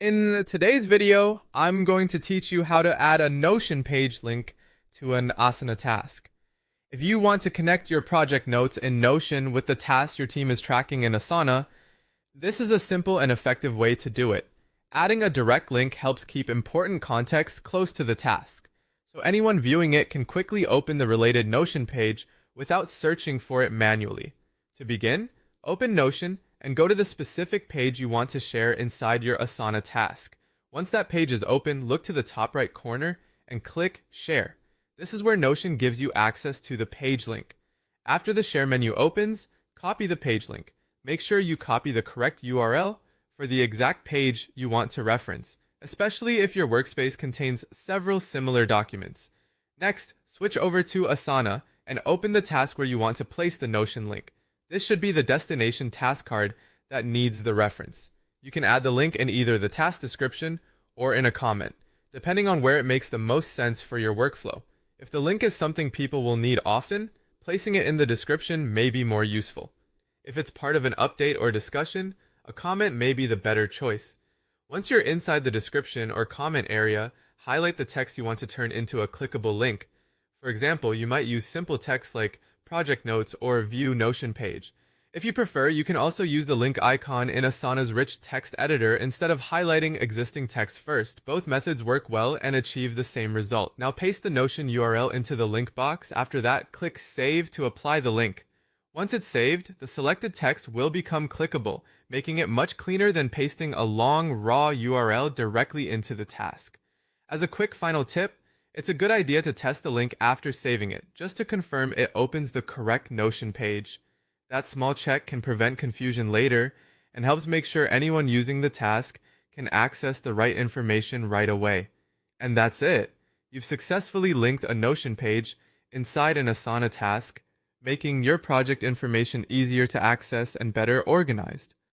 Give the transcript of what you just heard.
In today's video, I'm going to teach you how to add a Notion page link to an Asana task. If you want to connect your project notes in Notion with the tasks your team is tracking in Asana, this is a simple and effective way to do it. Adding a direct link helps keep important context close to the task, so anyone viewing it can quickly open the related Notion page without searching for it manually. To begin, open Notion and go to the specific page you want to share inside your Asana task. Once that page is open, look to the top right corner and click Share. This is where Notion gives you access to the page link. After the Share menu opens, copy the page link. Make sure you copy the correct URL for the exact page you want to reference, especially if your workspace contains several similar documents. Next, switch over to Asana and open the task where you want to place the Notion link. This should be the destination task card that needs the reference. You can add the link in either the task description or in a comment, depending on where it makes the most sense for your workflow. If the link is something people will need often, placing it in the description may be more useful. If it's part of an update or discussion, a comment may be the better choice. Once you're inside the description or comment area, highlight the text you want to turn into a clickable link. For example, you might use simple text like project notes or view Notion page. If you prefer, you can also use the link icon in Asana's rich text editor instead of highlighting existing text first. Both methods work well and achieve the same result. Now paste the Notion URL into the link box. After that, click Save to apply the link. Once it's saved, the selected text will become clickable, making it much cleaner than pasting a long, raw URL directly into the task. As a quick final tip, it's a good idea to test the link after saving it, just to confirm it opens the correct Notion page. That small check can prevent confusion later and helps make sure anyone using the task can access the right information right away. And that's it. You've successfully linked a Notion page inside an Asana task, making your project information easier to access and better organized.